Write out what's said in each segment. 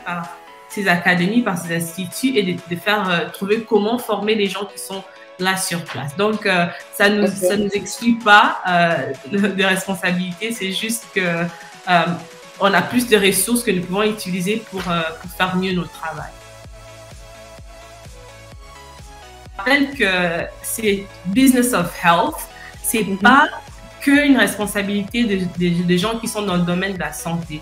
par ces académies, par ces instituts et de faire trouver comment former les gens qui sont là sur place. Donc, ça nous exclut pas de responsabilités, c'est juste que on a plus de ressources que nous pouvons utiliser pour faire mieux notre travail. Je rappelle que c'est Business of Health, c'est pas qu'une responsabilité des gens qui sont dans le domaine de la santé.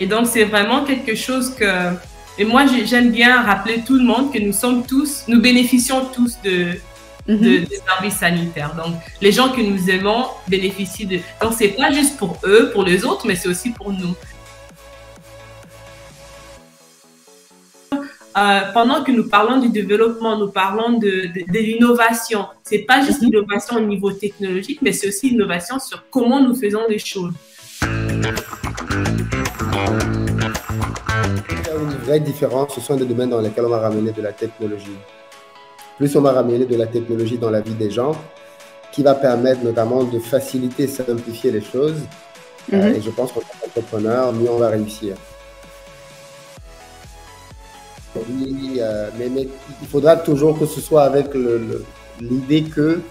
Et donc, c'est vraiment quelque chose que... Et moi, j'aime bien rappeler tout le monde que nous bénéficions tous des services sanitaires. Donc, les gens que nous aimons bénéficient de... Donc, c'est pas juste pour eux, pour les autres, mais c'est aussi pour nous. Pendant que nous parlons du développement, nous parlons de l'innovation. C'est pas juste l'innovation au niveau technologique, mais c'est aussi l'innovation sur comment nous faisons les choses. Il y a une vraie différence, ce sont des domaines dans lesquels on va ramener de la technologie. Plus on va ramener de la technologie dans la vie des gens, qui va permettre notamment de faciliter et simplifier les choses. Et je pense qu'en tant qu'entrepreneur, mieux on va réussir. Oui, mais il faudra toujours que ce soit avec l'idée que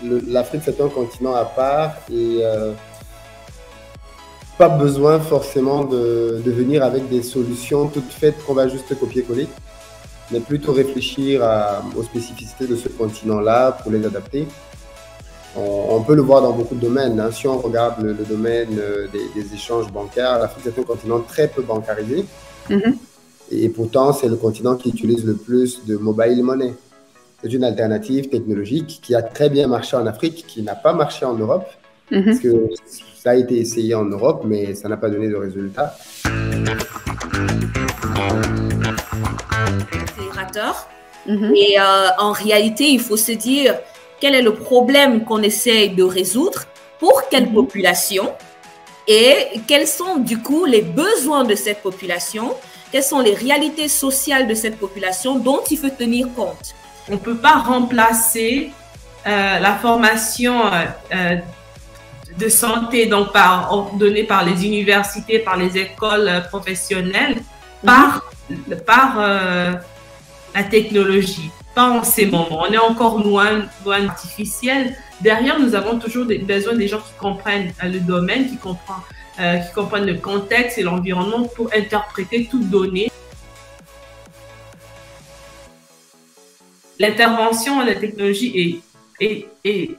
l'Afrique c'est un continent à part et pas besoin forcément de venir avec des solutions toutes faites qu'on va juste copier-coller, mais plutôt réfléchir aux spécificités de ce continent-là pour les adapter. On peut le voir dans beaucoup de domaines. Hein. Si on regarde le domaine des échanges bancaires, l'Afrique est un continent très peu bancarisé. Et pourtant, c'est le continent qui utilise le plus de mobile money. C'est une alternative technologique qui a très bien marché en Afrique, qui n'a pas marché en Europe, parce que ça a été essayé en Europe, mais ça n'a pas donné de résultat. Et en réalité, il faut se dire quel est le problème qu'on essaye de résoudre, pour quelle population, et quels sont du coup les besoins de cette population. Quelles sont les réalités sociales de cette population dont il faut tenir compte? On ne peut pas remplacer la formation de santé donc donnée par les universités, par les écoles professionnelles, par la technologie, pas en ces moments. On est encore loin artificiel. Derrière, nous avons toujours besoin des gens qui comprennent le domaine, qui comprennent le contexte et l'environnement pour interpréter toute donnée. L'intervention à la technologie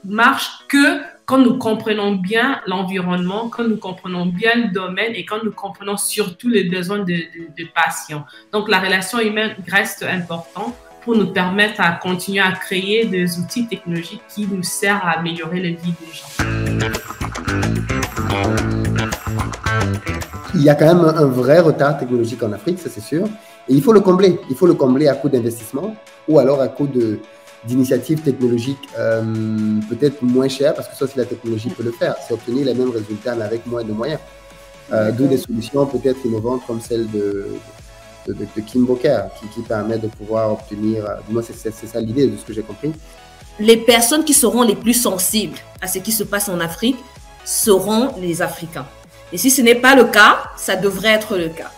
marche que quand nous comprenons bien l'environnement, quand nous comprenons bien le domaine et quand nous comprenons surtout les besoins des patients. Donc, la relation humaine reste importante pour nous permettre à continuer à créer des outils technologiques qui nous servent à améliorer la vie des gens. Il y a quand même un vrai retard technologique en Afrique, ça c'est sûr. Et il faut le combler. Il faut le combler à coup d'investissement ou alors à coup d'initiatives technologiques peut-être moins chères, parce que ça, si la technologie peut le faire, c'est obtenir les mêmes résultats mais avec moins de moyens. D'où des solutions peut-être innovantes comme celle de Kim Boker, qui permet de pouvoir obtenir, moi c'est ça l'idée de ce que j'ai compris. Les personnes qui seront les plus sensibles à ce qui se passe en Afrique seront les Africains. Et si ce n'est pas le cas, ça devrait être le cas.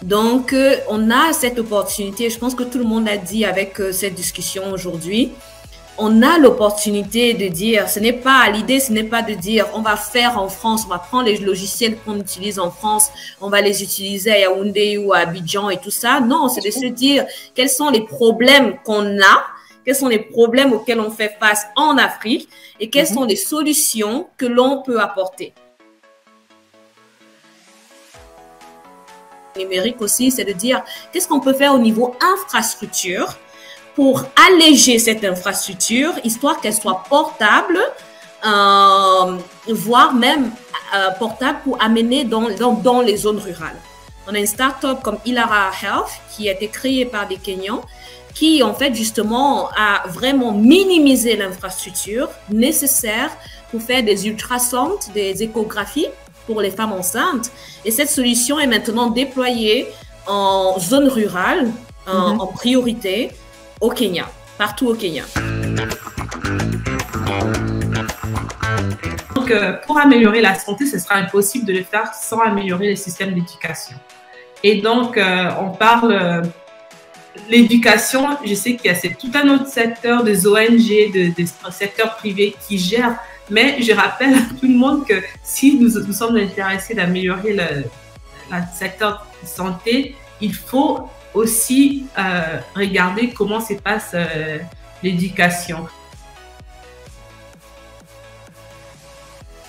Donc, on a cette opportunité, je pense que tout le monde a dit avec cette discussion aujourd'hui, on a l'opportunité de dire, l'idée ce n'est pas de dire on va faire en France, on va prendre les logiciels qu'on utilise en France, on va les utiliser à Yaoundé ou à Abidjan et tout ça. Non, c'est de se dire quels sont les problèmes qu'on a, quels sont les problèmes auxquels on fait face en Afrique et quelles sont les solutions que l'on peut apporter. Numérique aussi, c'est de dire qu'est-ce qu'on peut faire au niveau infrastructure pour alléger cette infrastructure, histoire qu'elle soit portable, voire même portable pour amener dans les zones rurales. On a une start-up comme Ilara Health qui a été créée par des Kenyans qui, en fait, justement, a vraiment minimisé l'infrastructure nécessaire pour faire des ultrasons, des échographies pour les femmes enceintes. Et cette solution est maintenant déployée en zone rurale, en priorité, au Kenya, partout au Kenya. Donc, pour améliorer la santé, ce sera impossible de le faire sans améliorer les systèmes d'éducation. Et donc, on parle l'éducation. Je sais qu'il y a tout un autre secteur des ONG, des secteurs privés qui gèrent. Mais je rappelle à tout le monde que si nous sommes intéressés d'améliorer le secteur santé, il faut aussi regarder comment se passe l'éducation.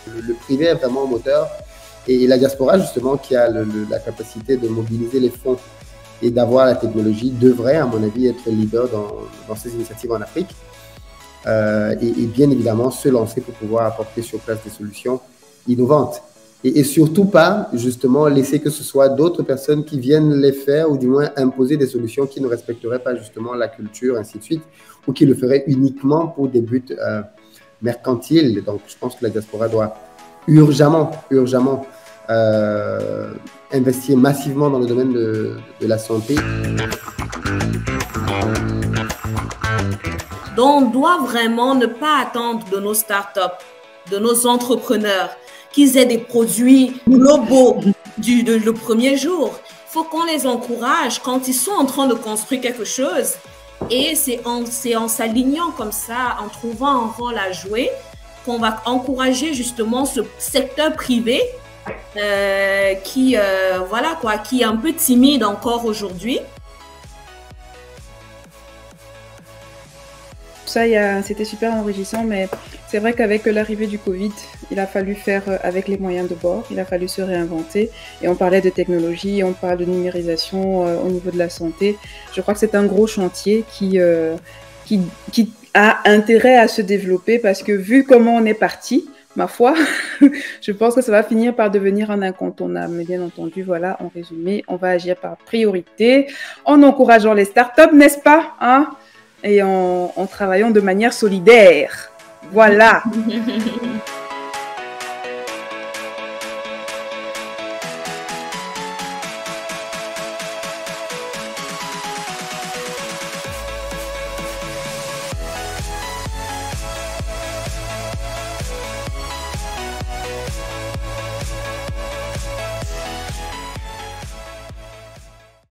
Le privé est vraiment moteur et la diaspora, justement, qui a la capacité de mobiliser les fonds et d'avoir la technologie, devrait, à mon avis, être leader dans ces initiatives en Afrique et bien évidemment se lancer pour pouvoir apporter sur place des solutions innovantes. Et surtout pas, justement, laisser que ce soit d'autres personnes qui viennent les faire ou du moins imposer des solutions qui ne respecteraient pas justement la culture, ainsi de suite, ou qui le feraient uniquement pour des buts mercantiles. Donc, je pense que la diaspora doit urgemment investir massivement dans le domaine de la santé. Donc, on doit vraiment ne pas attendre de nos startups, de nos entrepreneurs, qu'ils aient des produits globaux le premier jour. Il faut qu'on les encourage quand ils sont en train de construire quelque chose. Et c'est en s'alignant comme ça, en trouvant un rôle à jouer, qu'on va encourager justement ce secteur privé qui est un peu timide encore aujourd'hui. Ça, c'était super enrichissant, mais c'est vrai qu'avec l'arrivée du Covid, il a fallu faire avec les moyens de bord, il a fallu se réinventer. Et on parlait de technologie, on parle de numérisation au niveau de la santé. Je crois que c'est un gros chantier qui a intérêt à se développer parce que vu comment on est parti, ma foi, je pense que ça va finir par devenir un incontournable. Mais bien entendu, voilà, en résumé, on va agir par priorité en encourageant les startups, n'est-ce pas, hein? Et en travaillant de manière solidaire. Voilà.